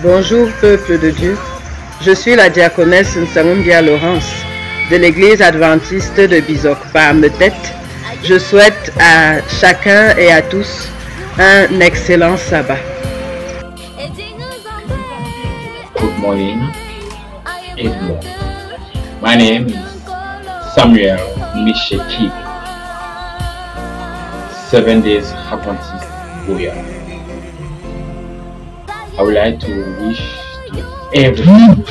Bonjour peuple de Dieu, je suis la diaconesse Nsamundia Laurence de l'église adventiste de Bizokpa Metet. Je souhaite à chacun et à tous un excellent sabbat. Good morning, everyone. My name is Samuel Misheki, 7 Days Adventist Boya. I would like to wish to everyone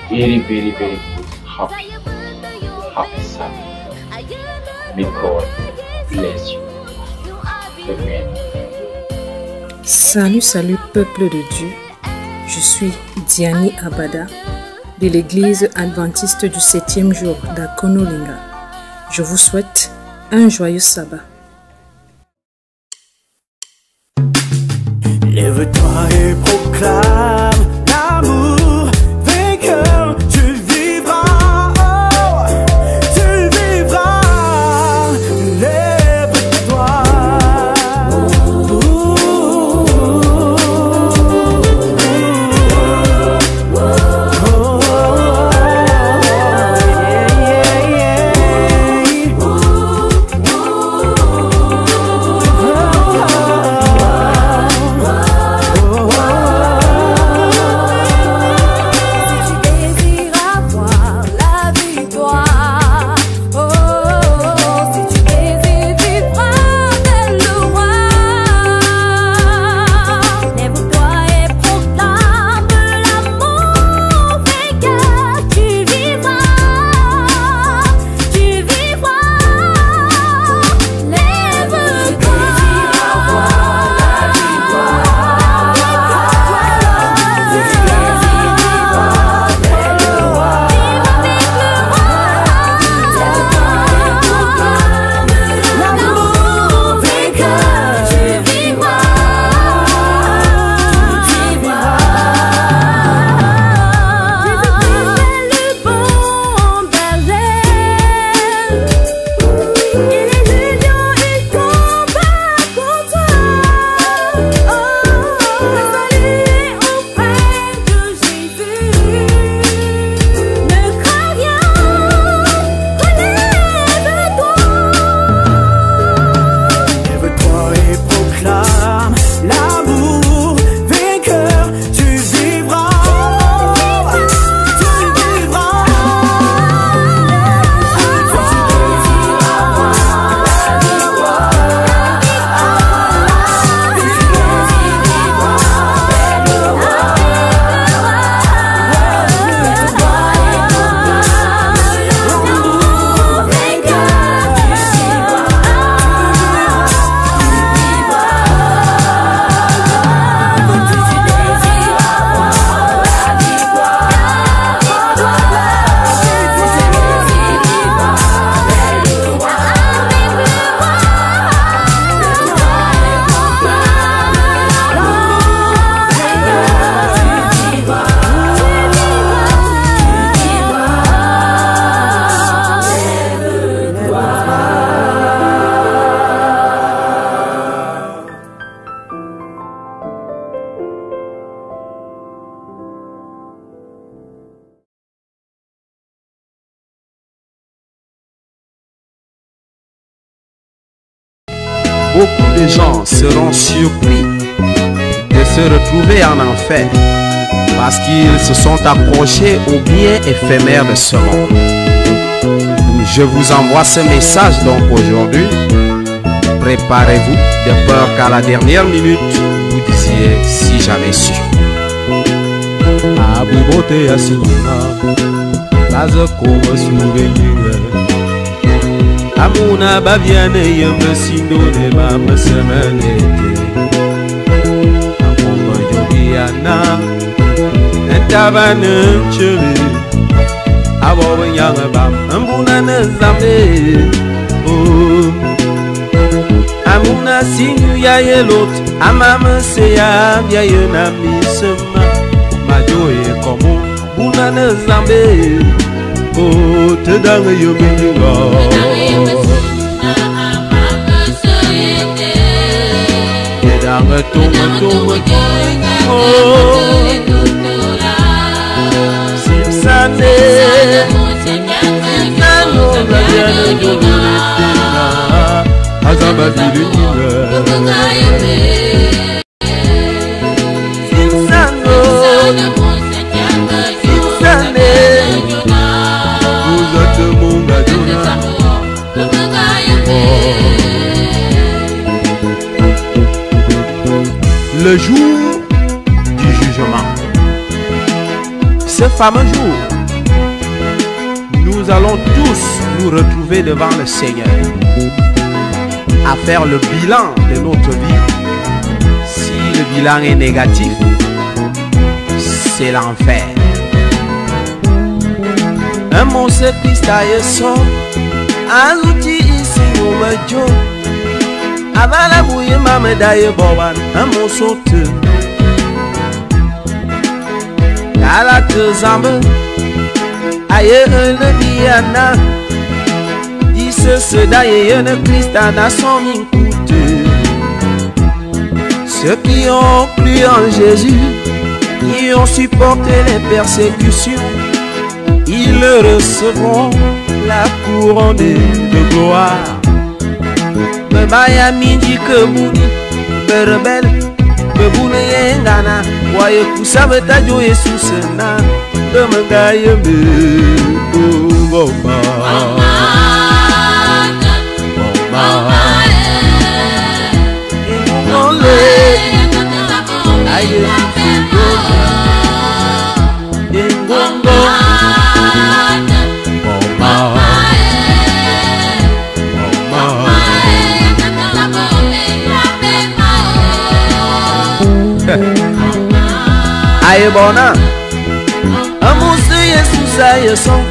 very good, happy Sabbath. May God bless you. Amen. Salut peuple de Dieu. Je suis Diani Abada de l'église adventiste du 7e jour d'Akonolinga. Je vous souhaite un joyeux sabbat. Lève-toi et proclame l'amour vainqueur, tu vivras, oh, tu vivras. Lève-toi. Beaucoup de gens seront surpris de se retrouver en enfer parce qu'ils se sont accrochés aux biens éphémères de ce monde. Je vous envoie ce message donc aujourd'hui. Préparez-vous de peur qu'à la dernière minute, vous disiez si j'avais su. Abubote asinuna, baza koma souvenir. Amuna babiane yembe sindone mama semeneke. Amoma yogiana, entabane chebe. Abo nyanga bam, ambuna nezame. Amuna sinu ya yelot, amama se ya ya yena misema. Majoye komo, buna nezame. Oh, te dange yo benga. Te dange Retour, Simsane, Simsano, la vienne de l'Étena, Azabadi Simsano, Simsane, vous êtes mon gadona. Le jour du jugement. Ce fameux jour, nous allons tous nous retrouver devant le Seigneur, à faire le bilan de notre vie. Si le bilan est négatif, c'est l'enfer. Un monstre Christaïe sort, un outil ici au majo. Avala bouille ma médaille boban, un monstre. À la zambe, aïe le biana, dis ce d'ailleurs le Christ à son écoute. Ceux qui ont cru en Jésus, qui ont supporté les persécutions, ils recevront la couronne de gloire. Me baya midi que bouni, me rebelle. Bebune yengana, waye kusabeta jo Jesus na, demengaye me boma. Ole, aye fugoga, engongo, aye bona, amuse Jesus aye son,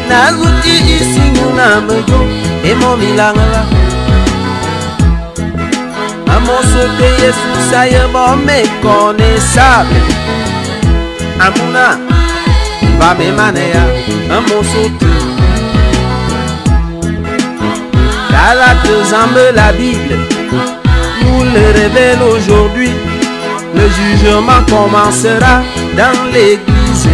nazuti isingu na mejo, emo milangala. Amose de Jesus aye bon méconnaissable. Amuna, va me manéa, amose te. Galate zambe la Bible, nous le révèle aujourd'hui. Le jugement commencera dans l'église.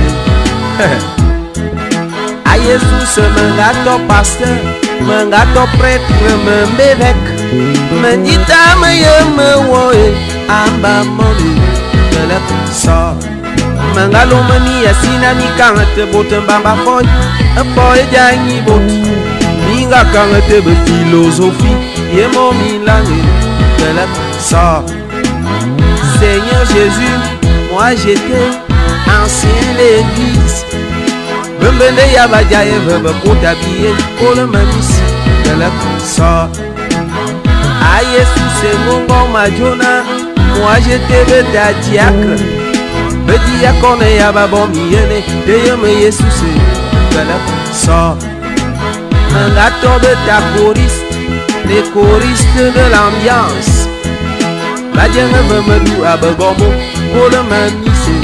A Jesus, mengato pasteur, mengato prêtre, m'évêque, me dit à me woe, amba moni, de la sort. Mengalo mani asina mi kangate bote mbamba foy, un boy jani bot. Minga kangate be philosophie, yemo milange, de la sort. Seigneur Jésus, moi j'étais ancien l'église. Bembende yabajaye vebe kotabiye kole mamisi de la sort. A Jésus c'est mon bon majona, moi j'étais le diacre. Le diacre yababon miene, de yeme Jésus de la sort. Un gâteau de ta choriste, les choristes de l'ambiance. La dienne me loue à Begomo pour le manisser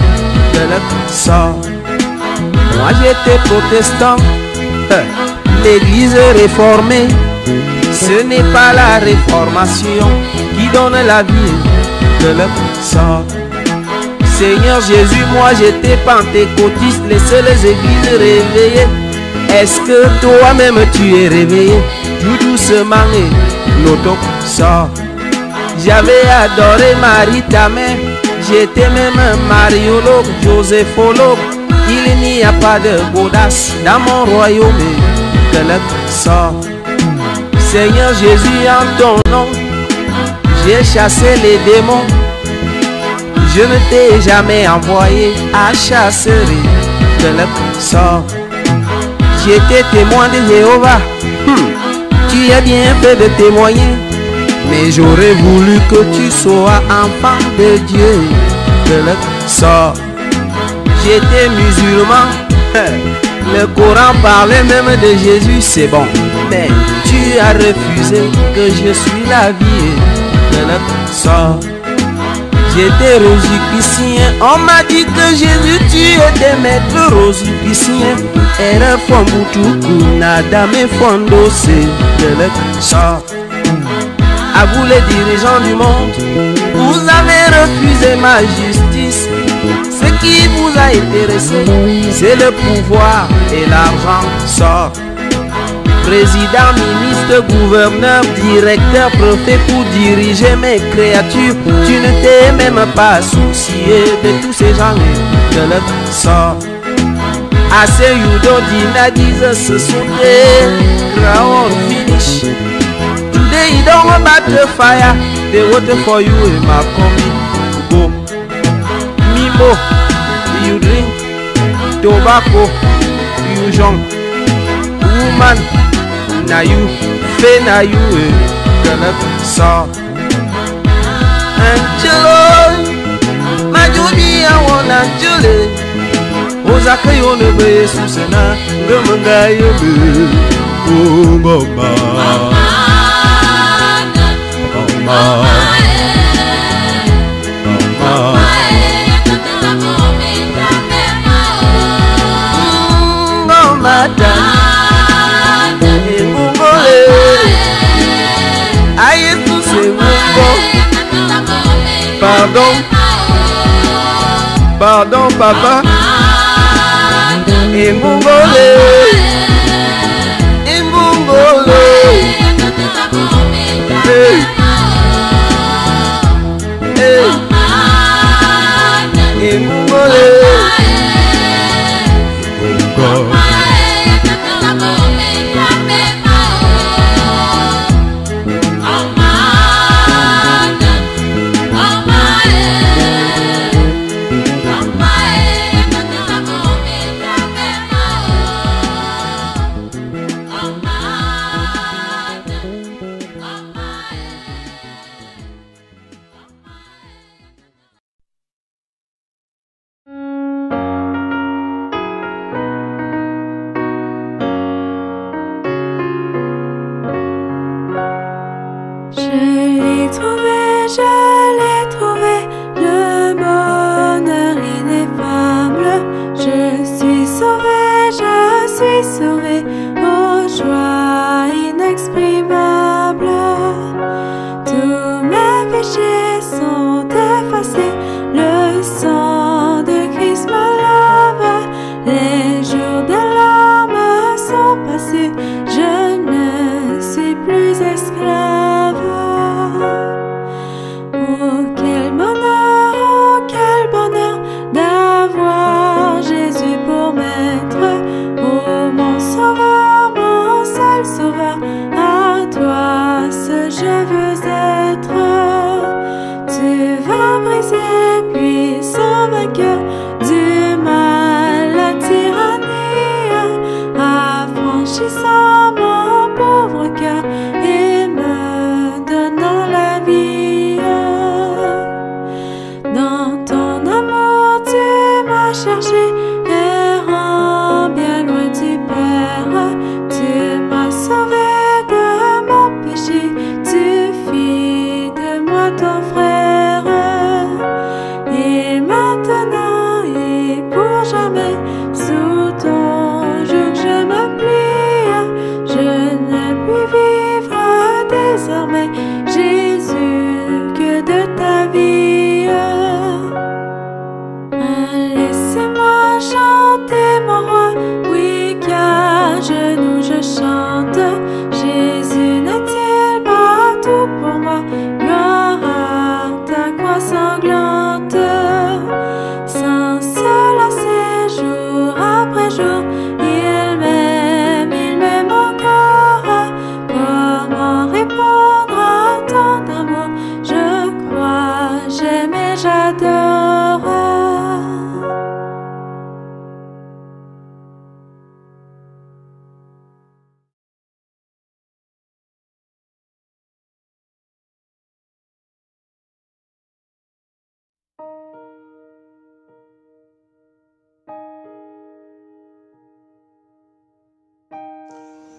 de la sort. Moi j'étais protestant, l'église réformée. Ce n'est pas la réformation qui donne la vie de la sort. Seigneur Jésus, moi j'étais pentecôtiste, les seules églises réveillées. Est-ce que toi-même tu es réveillé? Tout doucement et l'auto sort. J'avais adoré Marie ta mère, j'étais même mariologue, joséphologue. Il n'y a pas de audace dans mon royaume de la sort. Seigneur Jésus, en ton nom, j'ai chassé les démons. Je ne t'ai jamais envoyé à chasser de la sort. J'étais témoin de Jéhovah, tu as bien fait de témoigner. Mais j'aurais voulu que tu sois enfant de Dieu de la sort. J'étais musulman, le Coran parlait même de Jésus, c'est bon. Mais tu as refusé que je suis la vie de la sort. J'étais rosicrucien, on m'a dit que Jésus tu étais maître rosicrucien. Et le fond boutou nada me fondosé de la sort. À vous les dirigeants du monde, vous vous avez refusé ma justice. Ce qui vous a intéressé, c'est le pouvoir et l'argent. Sort. Président, ministre, gouverneur, directeur, préfet pour diriger mes créatures. Tu ne t'es même pas soucié de tous ces gens de leur sort. Assez you don't deny Jesus today. Round finish. Today you don't want about the fire. They waiting for you in my coming. Go. Mimo, you drink. Tobacco, you drunk. Woman, now you, fair now you, gonna saw. Angelo, my Judy, I want Angelo. Ozaka yo ne be susena, ngamanga yo be. Oh mama, mama, mama. Pardon, pardon papa. Et Mongolé, et Mongolé. Hey, hey, et Mongolé.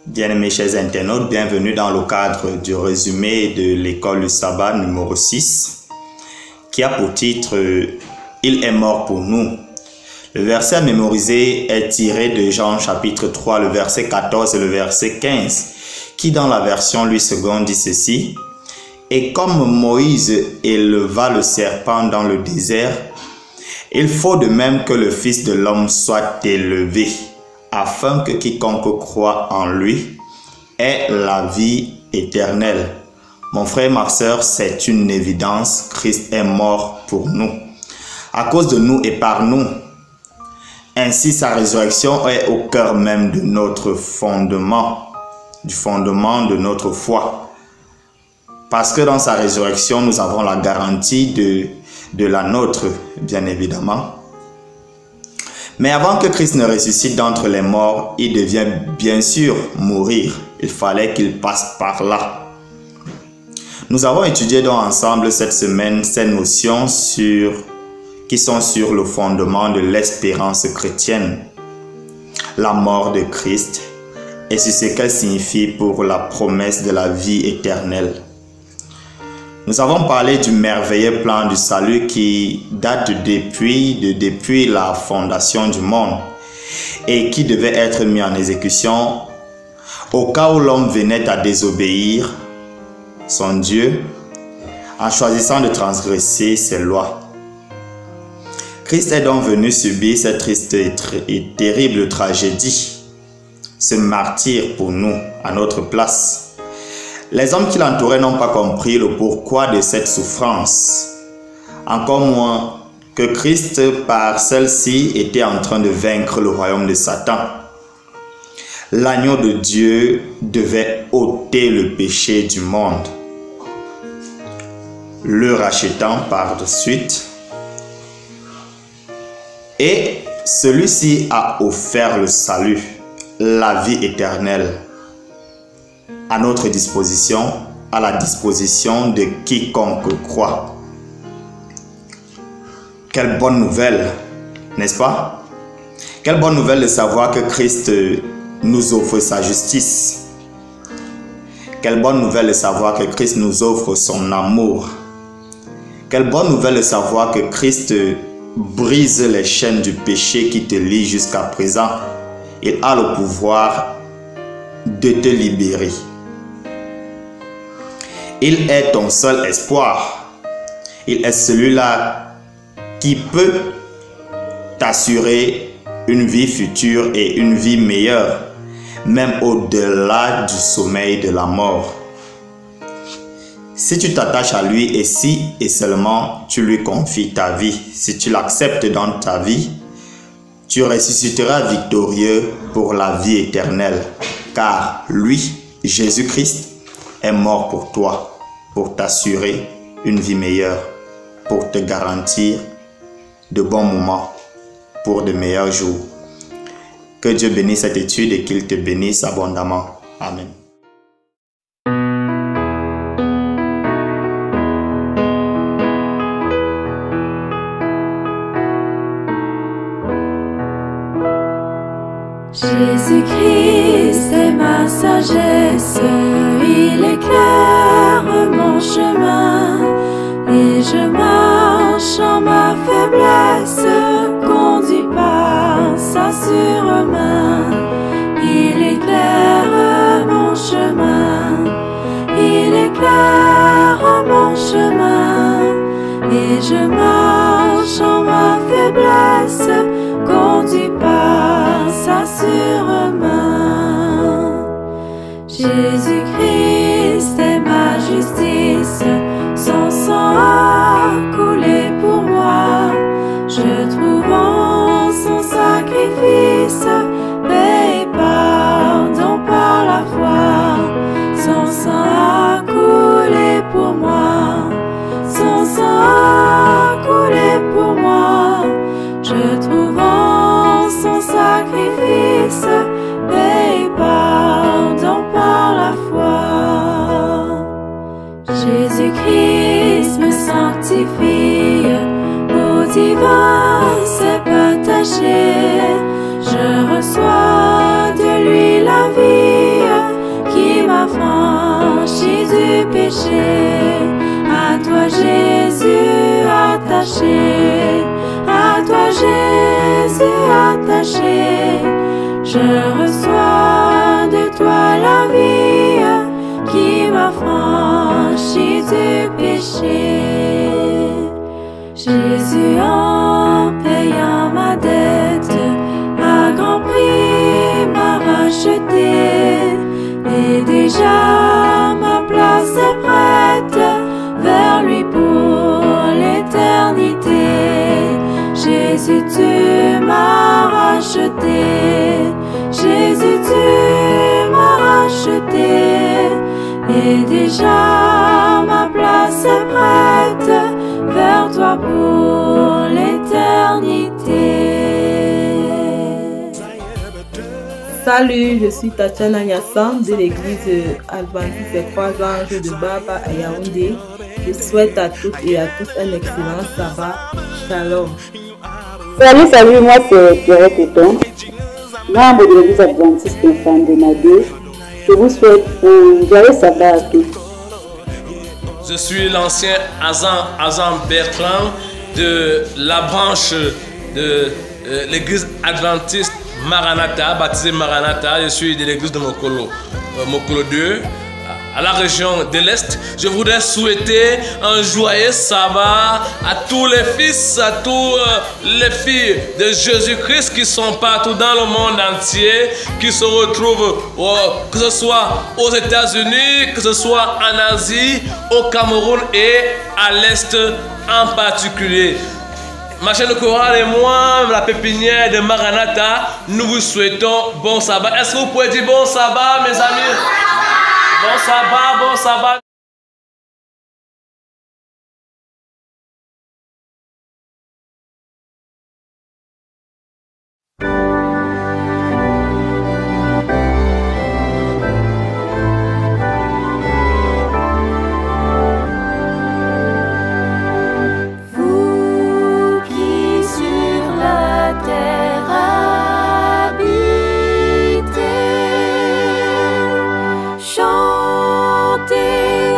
Bien-aimés chers internautes, bienvenue dans le cadre du résumé de l'école du sabbat numéro 6 qui a pour titre « Il est mort pour nous ». Le verset à mémoriser est tiré de Jean chapitre 3, le verset 14 et le verset 15 qui dans la version Louis II dit ceci « Et comme Moïse éleva le serpent dans le désert, il faut de même que le Fils de l'homme soit élevé, afin que quiconque croit en lui ait la vie éternelle. Mon frère, ma soeur, c'est une évidence. Christ est mort pour nous, à cause de nous et par nous. Ainsi, sa résurrection est au cœur même de notre fondement, du fondement de notre foi. Parce que dans sa résurrection, nous avons la garantie de la nôtre, bien évidemment. Mais avant que Christ ne ressuscite d'entre les morts, il devient bien sûr mourir. Il fallait qu'il passe par là. Nous avons étudié donc ensemble cette semaine ces notions qui sont sur le fondement de l'espérance chrétienne, la mort de Christ et sur ce qu'elle signifie pour la promesse de la vie éternelle. Nous avons parlé du merveilleux plan du salut qui date depuis la fondation du monde et qui devait être mis en exécution au cas où l'homme venait à désobéir son Dieu en choisissant de transgresser ses lois. Christ est donc venu subir cette triste et terrible tragédie, ce martyre pour nous, à notre place. Les hommes qui l'entouraient n'ont pas compris le pourquoi de cette souffrance, encore moins que Christ, par celle-ci, était en train de vaincre le royaume de Satan. L'agneau de Dieu devait ôter le péché du monde, le rachetant par de suite. Et celui-ci a offert le salut, la vie éternelle, à notre disposition, à la disposition de quiconque croit. Quelle bonne nouvelle, n'est-ce pas? Quelle bonne nouvelle de savoir que Christ nous offre sa justice. Quelle bonne nouvelle de savoir que Christ nous offre son amour. Quelle bonne nouvelle de savoir que Christ brise les chaînes du péché qui te lient jusqu'à présent. Il a le pouvoir de te libérer. Il est ton seul espoir. Il est celui-là qui peut t'assurer une vie future et une vie meilleure, même au-delà du sommeil de la mort. Si tu t'attaches à lui et si et seulement tu lui confies ta vie, si tu l'acceptes dans ta vie, tu ressusciteras victorieux pour la vie éternelle, car lui, Jésus-Christ, est mort pour toi, pour t'assurer une vie meilleure, pour te garantir de bons moments, pour de meilleurs jours. Que Dieu bénisse cette étude et qu'il te bénisse abondamment. Amen. Jésus-Christ est ma sagesse, il éclaire mon chemin et je marche en ma faiblesse, conduit par sa sûre main. Il éclaire mon chemin, il éclaire mon chemin et je marche en ma faiblesse, conduit par sa sûre main. Jésus-Christ est ma justice, son sang a coulé pour moi. Je trouve en son sacrifice paix et pardon par la foi. Son sang a coulé pour moi, son sang a coulé pour moi. Je trouve en son sacrifice paix et pardon par la foi. Jésus-Christ me sanctifie, au divin cep attaché. Je reçois de lui la vie qui m'affranchit du péché. À toi Jésus attaché, à toi Jésus attaché, je reçois de toi la vie qui m'affranchit affranchi du péché. Jésus, en payant ma dette, à grand prix m'a racheté. Et déjà ma place est prête vers lui pour l'éternité. Jésus, tu m'as racheté. Jésus, tu m'as racheté. Et déjà ma place est prête vers toi pour l'éternité. Salut, je suis Tatiana Nyassan de l'église adventiste des Trois Anges de Baba à Yaoundé. Je souhaite à toutes et à tous un excellent sabbat. Shalom. Salut, moi c'est Pierrette Eton, membre de l'église adventiste de Madé. Je vous souhaite un joyeux sabbat à tous. Je suis l'ancien Azam Bertrand de la branche de l'église adventiste Maranatha, baptisé Maranatha. Je suis de l'église de Mokolo 2, à la région de l'Est. Je voudrais souhaiter un joyeux sabbat à tous les fils, à tous les filles de Jésus-Christ qui sont partout dans le monde entier, qui se retrouvent, que ce soit aux États-Unis, que ce soit en Asie, au Cameroun et à l'Est en particulier. Ma chaîne chorale et moi, la pépinière de Maranatha, nous vous souhaitons bon sabbat. Est-ce que vous pouvez dire bon sabbat, mes amis? Bon sabbat, bon sabbat. Chantez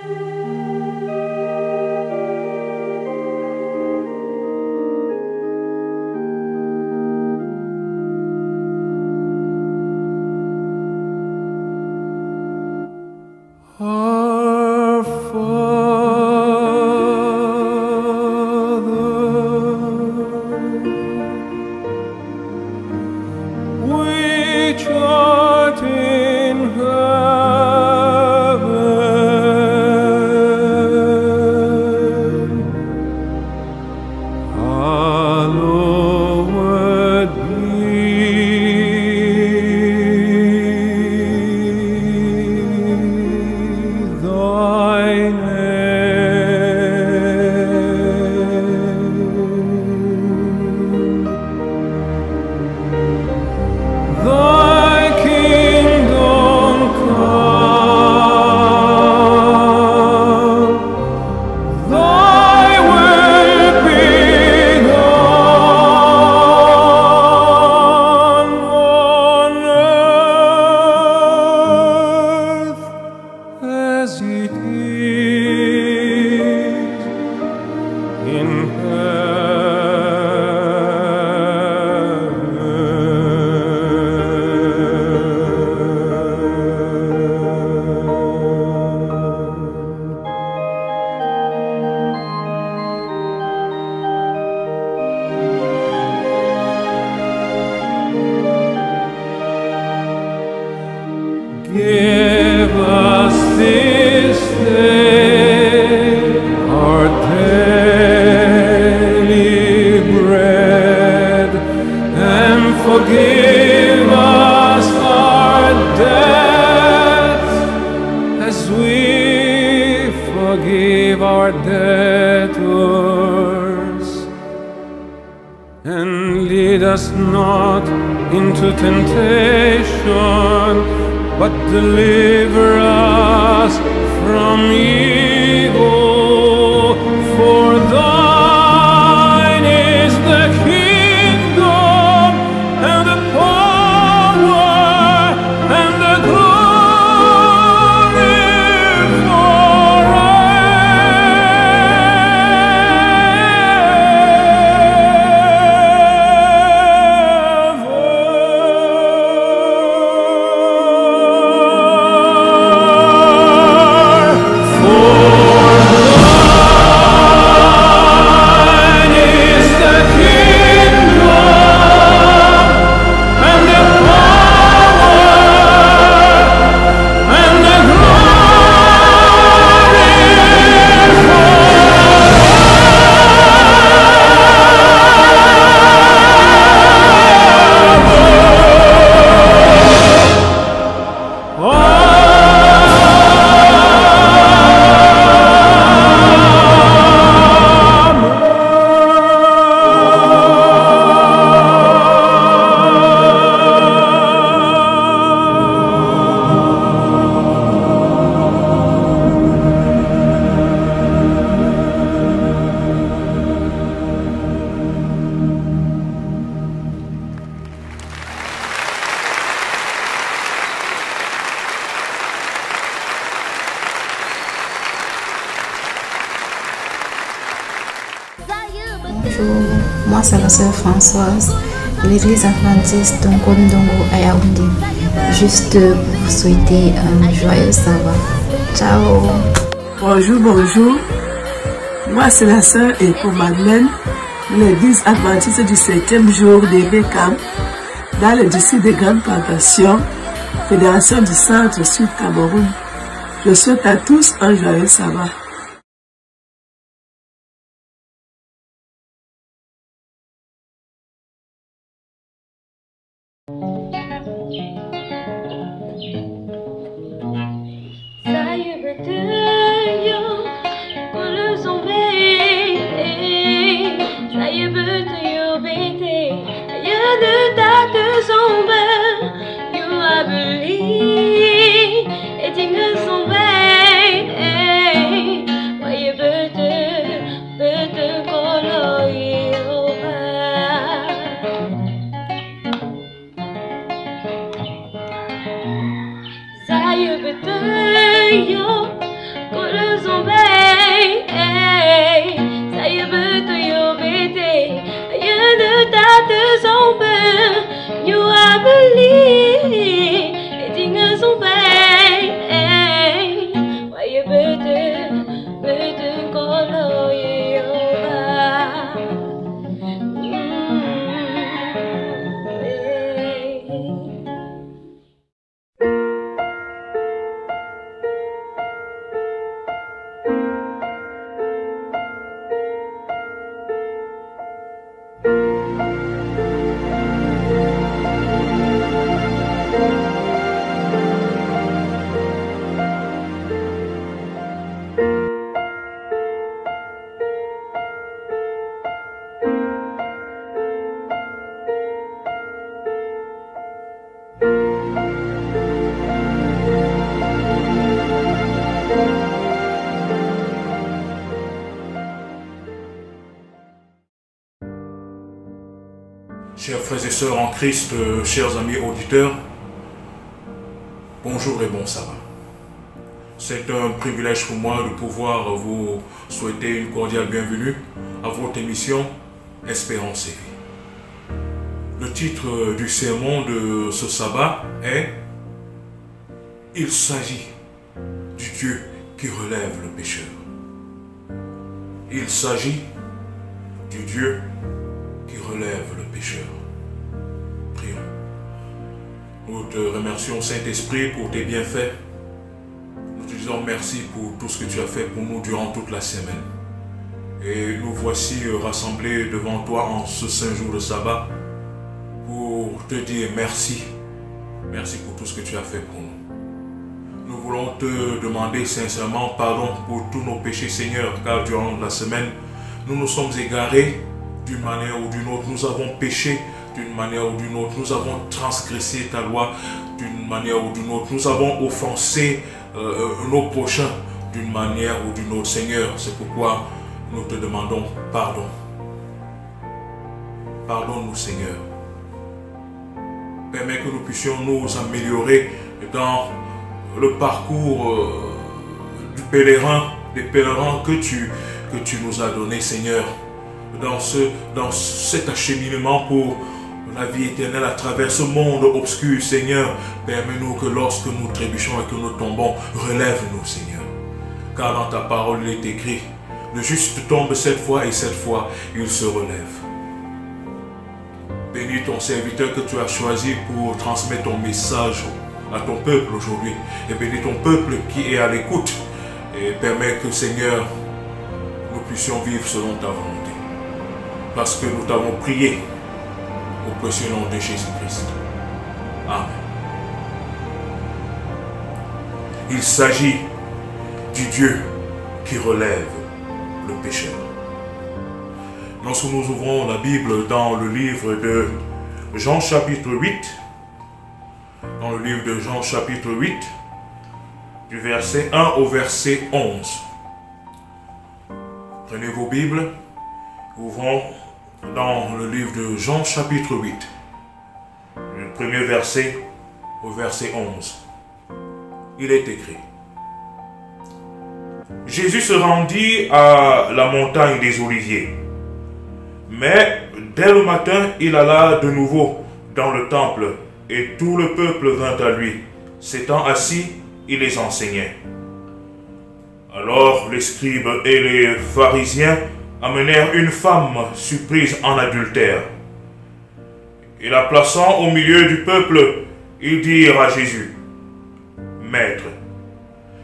Our Father, which art in heaven, hallowed be thy name. Thy kingdom come, thy will be done on earth as it is in Give us this day our daily bread, and forgive us our debts as we forgive our debtors. And lead us not into temptation, but deliver us from evil. For thine is the kingdom, and the power, and the glory Bonjour, moi c'est la sœur Françoise de l'église adventiste d'Nkondongo à Yaoundé. Juste pour vous souhaiter un joyeux sabbat. Ciao. Bonjour, bonjour. Moi c'est la sœur Epo Madeleine de l'église adventiste du 7e jour de Bekam dans le district de Grande Plantation, Fédération du Centre Sud Cameroun. Je souhaite à tous un joyeux sabbat. Believe, it's in the Chers frères et sœurs en Christ, chers amis auditeurs, bonjour et bon sabbat. C'est un privilège pour moi de pouvoir vous souhaiter une cordiale bienvenue à votre émission Espérance et vie. Le titre du sermon de ce sabbat est « Il s'agit du Dieu qui relève le pécheur ». Il s'agit du Dieu qui relève le pécheur. Prions. Nous te remercions, Saint-Esprit, pour tes bienfaits. Nous te disons merci pour tout ce que tu as fait pour nous durant toute la semaine. Et nous voici rassemblés devant toi en ce saint jour de sabbat pour te dire merci. Merci pour tout ce que tu as fait pour nous. Nous voulons te demander sincèrement pardon pour tous nos péchés, Seigneur, car durant la semaine, nous nous sommes égarés d'une manière ou d'une autre. Nous avons péché d'une manière ou d'une autre. Nous avons transgressé ta loi d'une manière ou d'une autre. Nous avons offensé nos prochains d'une manière ou d'une autre. Seigneur, c'est pourquoi nous te demandons pardon. Pardonne-nous, Seigneur. Permets que nous puissions nous améliorer dans le parcours du pèlerin, des pèlerins que tu nous as donné, Seigneur, dans cet acheminement pour la vie éternelle à travers ce monde obscur, Seigneur. Permets-nous que lorsque nous trébuchons et que nous tombons, relève-nous, Seigneur. Car dans ta parole, il est écrit, le juste tombe 7 fois et 7 fois, il se relève. Bénis ton serviteur que tu as choisi pour transmettre ton message à ton peuple aujourd'hui. Et bénis ton peuple qui est à l'écoute. Et permets que, Seigneur, nous puissions vivre selon ta volonté. Parce que nous t'avons prié au précieux nom de Jésus-Christ. Amen. Il s'agit du Dieu qui relève le pécheur. Lorsque nous ouvrons la Bible dans le livre de Jean chapitre 8, dans le livre de Jean chapitre 8, du verset 1 au verset 11. Prenez vos Bibles, ouvrons dans le livre de Jean chapitre 8, le premier verset au verset 11. Il est écrit: Jésus se rendit à la montagne des Oliviers. Mais dès le matin, il alla de nouveau dans le temple, et tout le peuple vint à lui. S'étant assis, il les enseignait. Alors les scribes et les pharisiens amenèrent une femme surprise en adultère. Et la plaçant au milieu du peuple, ils dirent à Jésus: Maître,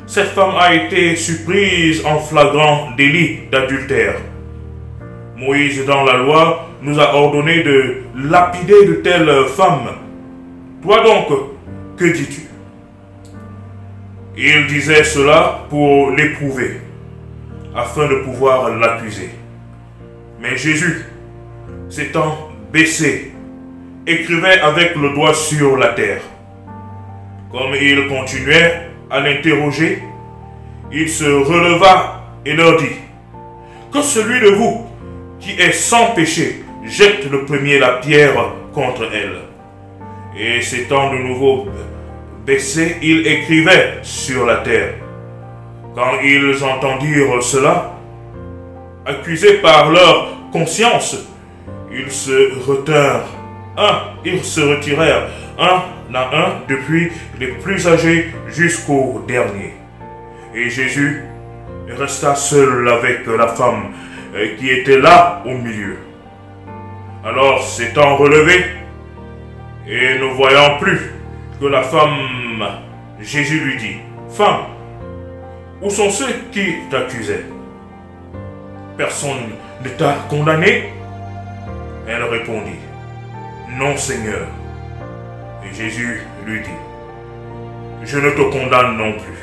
cette femme a été surprise en flagrant délit d'adultère. Moïse, dans la loi, nous a ordonné de lapider de telles femmes. Toi donc, que dis-tu? Il disait cela pour l'éprouver, afin de pouvoir l'accuser. Mais Jésus, s'étant baissé, écrivait avec le doigt sur la terre. Comme il continuait à l'interroger, il se releva et leur dit: Que celui de vous qui est sans péché jette le premier la pierre contre elle. Et s'étant de nouveau baissé, il écrivait sur la terre. Quand ils entendirent cela, accusés par leur conscience, ils se retirèrent, un à un, depuis les plus âgés jusqu'au dernier. Et Jésus resta seul avec la femme qui était là au milieu. Alors, s'étant relevé, et ne voyant plus que la femme, Jésus lui dit: Femme, où sont ceux qui t'accusaient? Personne ne t'a condamné? Elle répondit: Non, Seigneur. Et Jésus lui dit: Je ne te condamne non plus.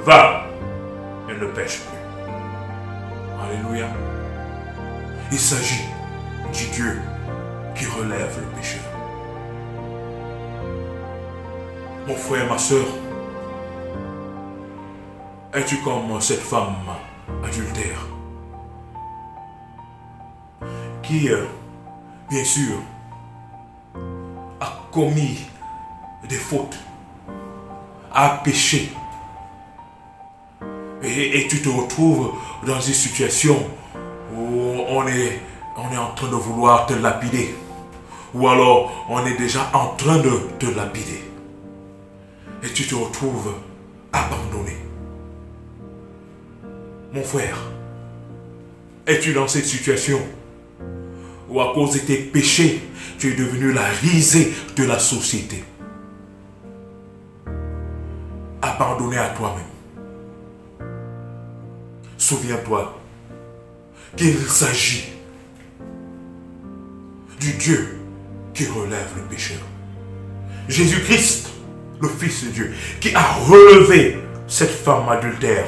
Va et ne pêche plus. Alléluia. Il s'agit du Dieu qui relève le pécheur. Mon frère, ma soeur, es-tu comme cette femme adultère qui bien sûr, a commis des fautes, a péché, et tu te retrouves dans une situation où on est en train de vouloir te lapider, ou alors on est déjà en train de te lapider, et tu te retrouves abandonné. Mon frère, es-tu dans cette situation où à cause de tes péchés, tu es devenu la risée de la société? Abandonné à toi-même. Souviens-toi qu'il s'agit du Dieu qui relève le pécheur. Jésus-Christ, le Fils de Dieu, qui a relevé cette femme adultère,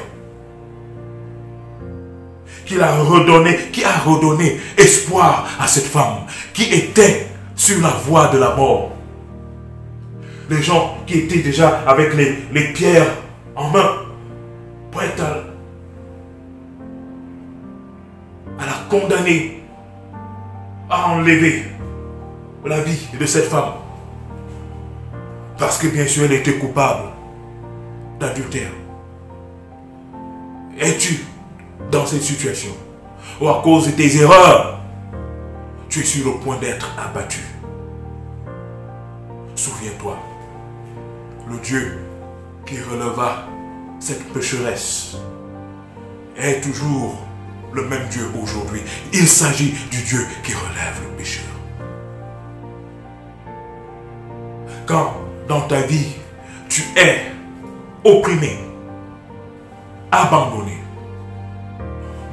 qui a redonné espoir à cette femme qui était sur la voie de la mort. Les gens qui étaient déjà avec les pierres en main, prêts à la condamner, à enlever la vie de cette femme. Parce que bien sûr elle était coupable d'adultère. Es-tu dans cette situation où à cause de tes erreurs, tu es sur le point d'être abattu? Souviens-toi, le Dieu qui releva cette pécheresse est toujours le même Dieu aujourd'hui. Il s'agit du Dieu qui relève le pécheur. Quand dans ta vie, tu es opprimé, abandonné,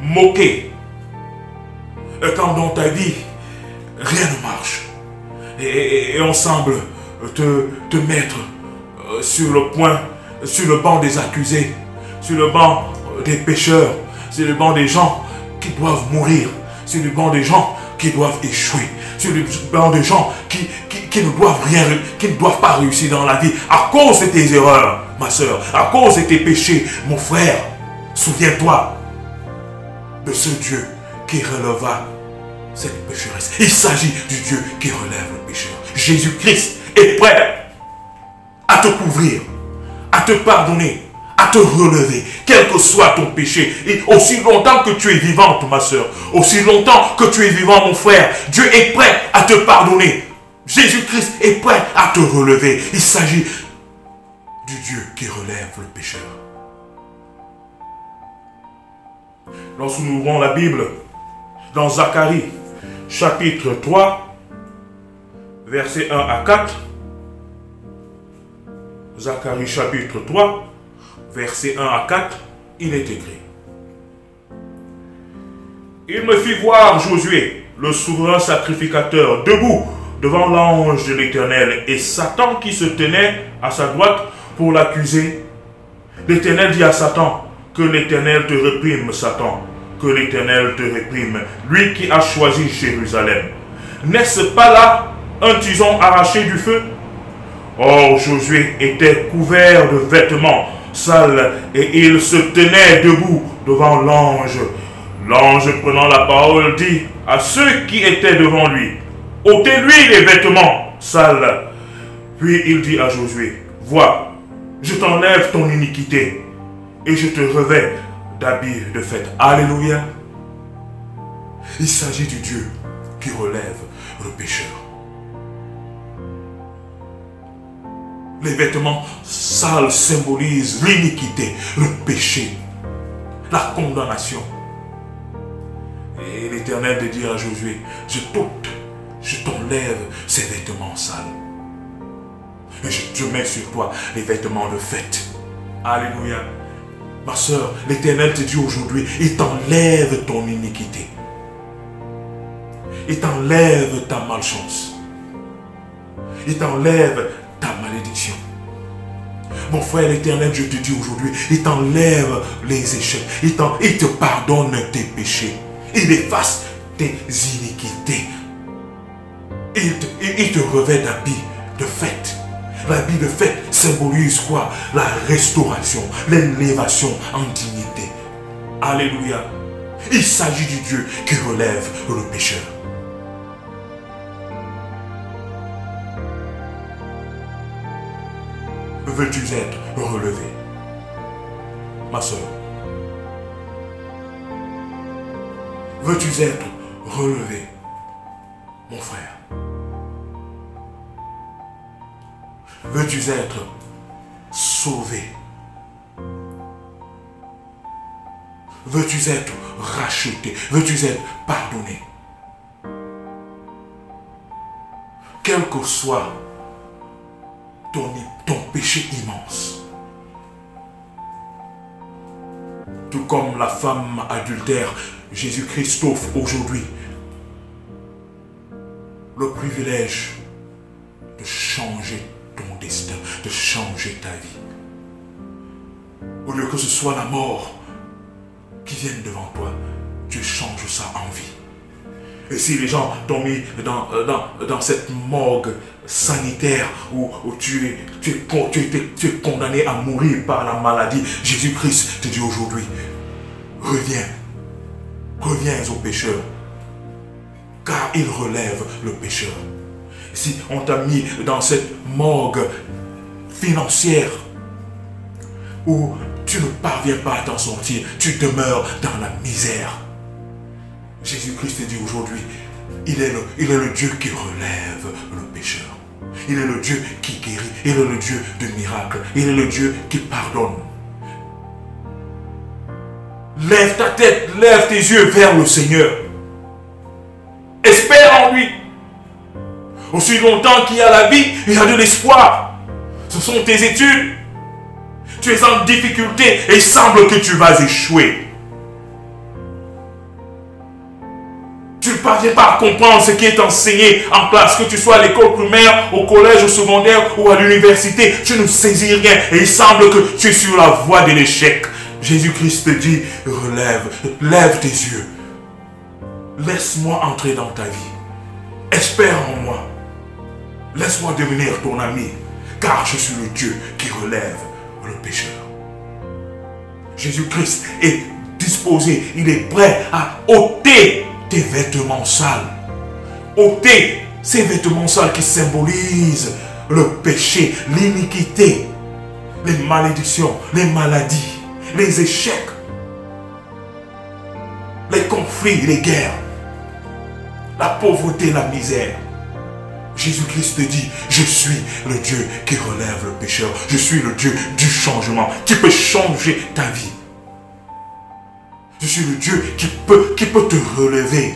moqué, et quand dans ta vie, rien ne marche, et on semble te mettre sur le banc des accusés, sur le banc des pécheurs, sur le banc des gens qui doivent mourir, sur le banc des gens qui doivent échouer, sur le banc des gens qui ne doivent rien, qui ne doivent pas réussir dans la vie à cause de tes erreurs, ma soeur, à cause de tes péchés, mon frère. Souviens-toi de ce Dieu qui releva cette pécheresse. Il s'agit du Dieu qui relève le pécheur. Jésus-Christ est prêt à te couvrir, à te pardonner, à te relever, quel que soit ton péché. Et aussi longtemps que tu es vivante, ma soeur, aussi longtemps que tu es vivant, mon frère, Dieu est prêt à te pardonner. Jésus-Christ est prêt à te relever. Il s'agit du Dieu qui relève le pécheur. Lorsque nous ouvrons la Bible, dans Zacharie, chapitre 3, versets 1 à 4, Zacharie chapitre 3, versets 1 à 4, il est écrit: Il me fit voir Josué, le souverain sacrificateur, debout devant l'ange de l'Éternel, et Satan qui se tenait à sa droite pour l'accuser. L'Éternel dit à Satan: Que l'Éternel te réprime, Satan, que l'Éternel te réprime, lui qui a choisi Jérusalem. N'est-ce pas là un tison arraché du feu? Or, Josué était couvert de vêtements sales et il se tenait debout devant l'ange. L'ange, prenant la parole, dit à ceux qui étaient devant lui: ôtez-lui les vêtements sales. Puis il dit à Josué: vois, je t'enlève ton iniquité et je te revêts d'habits de fête. Alléluia. Il s'agit du Dieu qui relève le pécheur. Les vêtements sales symbolisent l'iniquité, le péché, la condamnation. Et l'Éternel de dire à Josué: je t'enlève ces vêtements sales. Et je mets sur toi les vêtements de fête. Alléluia. Ma soeur, l'Éternel te dit aujourd'hui: il t'enlève ton iniquité. Il t'enlève ta malchance. Il t'enlève ta malédiction. Mon frère, l'Éternel, je te dis aujourd'hui, il t'enlève les échecs. Il te pardonne tes péchés. Il efface tes iniquités. Il te revêt d'habits de fête. L'habit de fête symbolise quoi? La restauration, l'élévation en dignité. Alléluia. Il s'agit du Dieu qui relève le pécheur. veux-tu être relevé? Ma soeur, veux-tu être relevé? Mon frère, veux-tu être sauvé? Veux-tu être racheté? Veux-tu être pardonné? Quel que soit ton péché immense, tout comme la femme adultère, Jésus-Christ t'offre aujourd'hui le privilège de changer ton destin, de changer ta vie. Au lieu que ce soit la mort qui vienne devant toi, tu changes ça en vie. Et si les gens t'ont mis dans cette morgue sanitaire où tu es condamné à mourir par la maladie, Jésus-Christ te dit aujourd'hui, reviens aux pécheurs, car il relève le pécheur. Si on t'a mis dans cette morgue financière où tu ne parviens pas à t'en sortir, tu demeures dans la misère, Jésus-Christ te dit aujourd'hui, il est le Dieu qui relève le pécheur. Il est le Dieu qui guérit. Il est le Dieu de miracles. Il est le Dieu qui pardonne. Lève ta tête, lève tes yeux vers le Seigneur. Espère en lui. Aussi longtemps qu'il y a la vie, il y a de l'espoir. Ce sont tes études. Tu es en difficulté et il semble que tu vas échouer. Tu ne parviens pas à comprendre ce qui est enseigné en classe, que tu sois à l'école primaire, au collège, au secondaire ou à l'université. Tu ne saisis rien et il semble que tu es sur la voie de l'échec. Jésus-Christ te dit, lève tes yeux. Laisse-moi entrer dans ta vie. Espère en moi. Laisse-moi devenir ton ami, car je suis le Dieu qui relève le pécheur. Jésus-Christ est disposé, il est prêt à ôter tes vêtements sales. Ôter ces vêtements sales qui symbolisent le péché, l'iniquité, les malédictions, les maladies, les échecs, les conflits, les guerres, la pauvreté, la misère. Jésus-Christ te dit, je suis le Dieu qui relève le pécheur. Je suis le Dieu du changement. Tu peux changer ta vie. Je suis le Dieu qui peut te relever,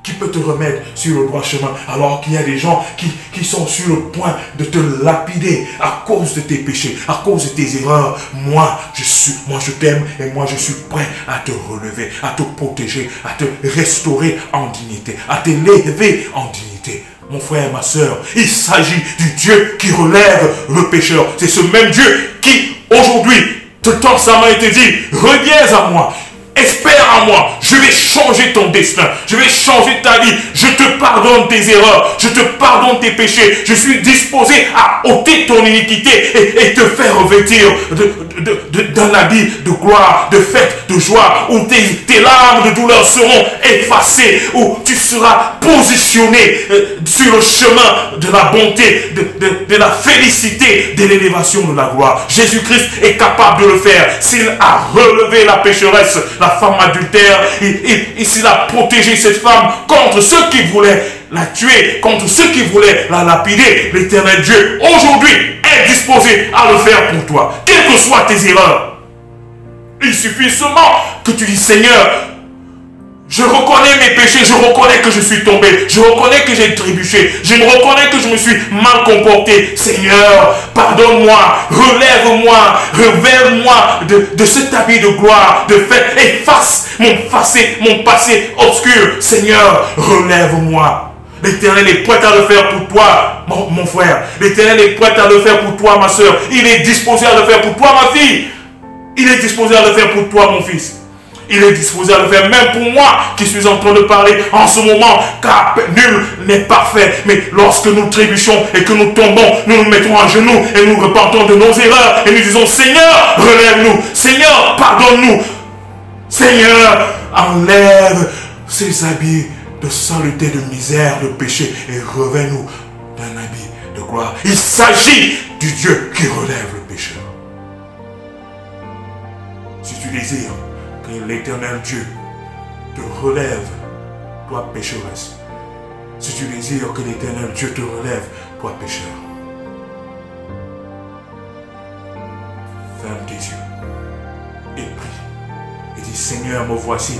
qui peut te remettre sur le droit chemin, alors qu'il y a des gens qui sont sur le point de te lapider à cause de tes péchés, à cause de tes erreurs. Moi, je t'aime et moi, je suis prêt à te relever, à te protéger, à te restaurer en dignité, à t'élever en dignité. Mon frère, ma soeur, il s'agit du Dieu qui relève le pécheur. C'est ce même Dieu qui, aujourd'hui, te tend sa main et te dit, reviens à moi. Espère en moi, je vais changer ton destin, je vais changer ta vie, je te pardonne tes erreurs, je te pardonne tes péchés, je suis disposé à ôter ton iniquité et te faire revêtir d'un habit de gloire, de fête, de joie, où tes larmes de douleur seront effacées, où tu seras positionné sur le chemin de la bonté, de la félicité, de l'élévation de la gloire. Jésus-Christ est capable de le faire. S'il a relevé la pécheresse, la femme adultère, et s'il a protégé cette femme contre ceux qui voulaient la tuer, contre ceux qui voulaient la lapider, l'Éternel Dieu aujourd'hui est disposé à le faire pour toi, quelles que soient tes erreurs. Il suffit seulement que tu dis, Seigneur, je reconnais mes péchés, je reconnais que je suis tombé, je reconnais que j'ai trébuché, je me reconnais que je me suis mal comporté. Seigneur, pardonne-moi, relève-moi, révèle-moi de cet habit de gloire, de fête, efface mon passé obscur. Seigneur, relève-moi. L'Éternel est prêt à le faire pour toi, mon frère. L'Éternel est prêt à le faire pour toi, ma soeur. Il est disposé à le faire pour toi, ma fille. Il est disposé à le faire pour toi, mon fils. Il est disposé à le faire même pour moi qui suis en train de parler en ce moment, car nul n'est parfait. Mais lorsque nous trébuchons et que nous tombons, nous nous mettons à genoux et nous repentons de nos erreurs et nous disons, Seigneur, relève-nous, Seigneur, pardonne-nous, Seigneur, enlève ces habits de saleté, de misère, de péché et revêt-nous d'un habit de gloire. Il s'agit du Dieu qui relève le désires que l'Éternel Dieu te relève, toi pécheresse, si tu désires que l'Éternel Dieu te relève, toi pécheur, ferme tes yeux et prie et dis Seigneur, me voici,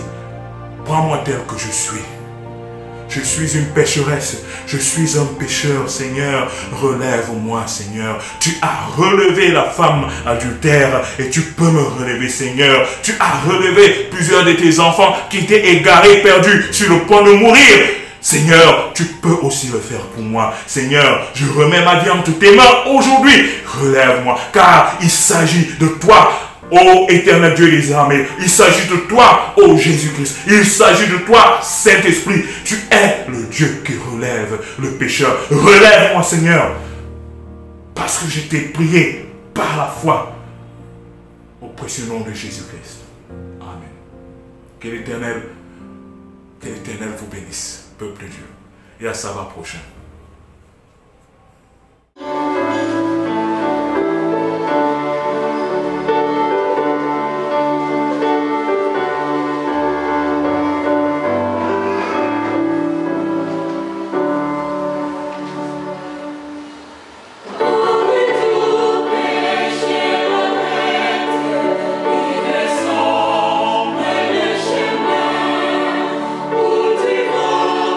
prends-moi tel que je suis. Je suis une pécheresse, je suis un pécheur, Seigneur, relève-moi, Seigneur. Tu as relevé la femme adultère et tu peux me relever, Seigneur. Tu as relevé plusieurs de tes enfants qui étaient égarés, perdus, sur le point de mourir. Seigneur, tu peux aussi le faire pour moi. Seigneur, je remets ma vie entre tes mains aujourd'hui. Relève-moi, car il s'agit de toi. Ô éternel Dieu des armées, il s'agit de toi, ô Jésus-Christ. Il s'agit de toi, Saint-Esprit. Tu es le Dieu qui relève le pécheur. Relève-moi, Seigneur. Parce que je t'ai prié par la foi. Au précieux nom de Jésus-Christ. Amen. Que l'Éternel vous bénisse, peuple de Dieu. Et à sabbat prochain. Où tu vas,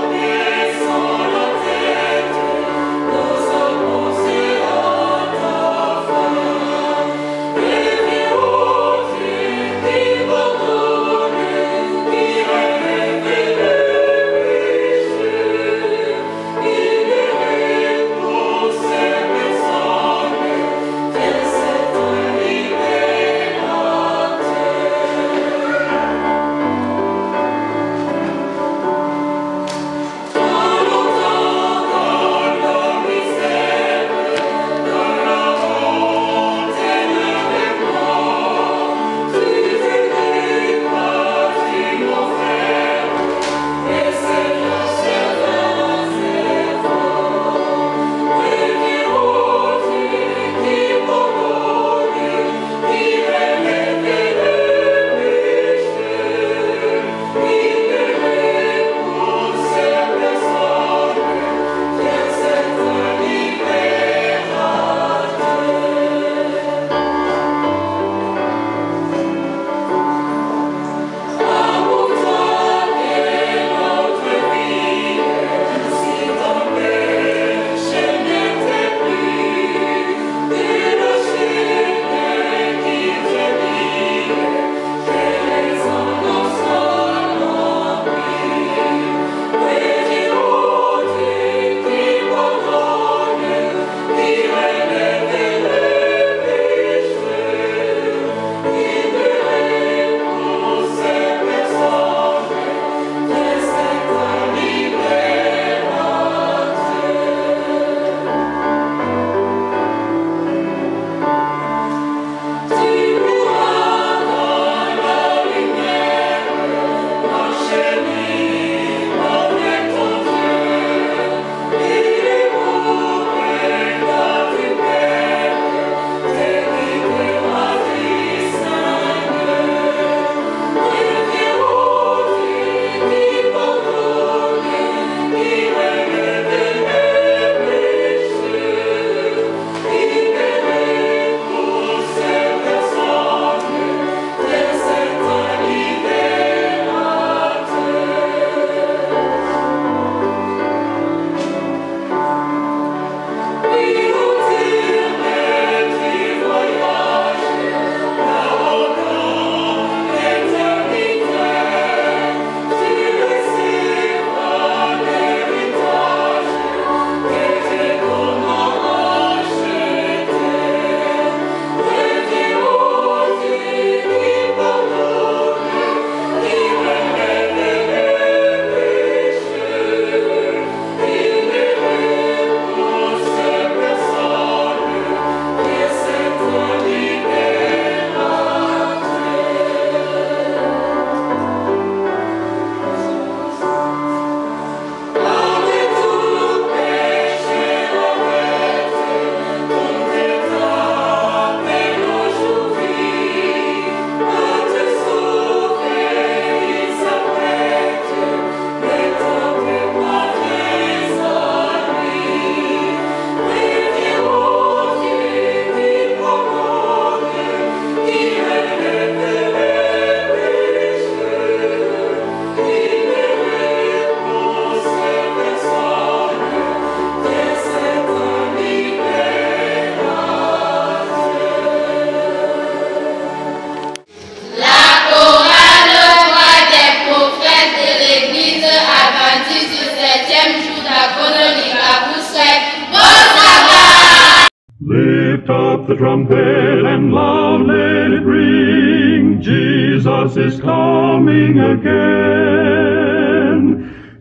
the trumpet and loud let it ring. Jesus is coming again.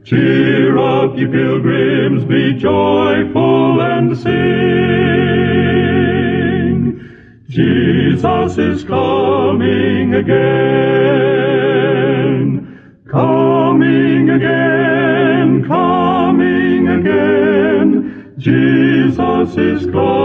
Cheer up, ye pilgrims, be joyful and sing. Jesus is coming again. Coming again, coming again. Jesus is coming.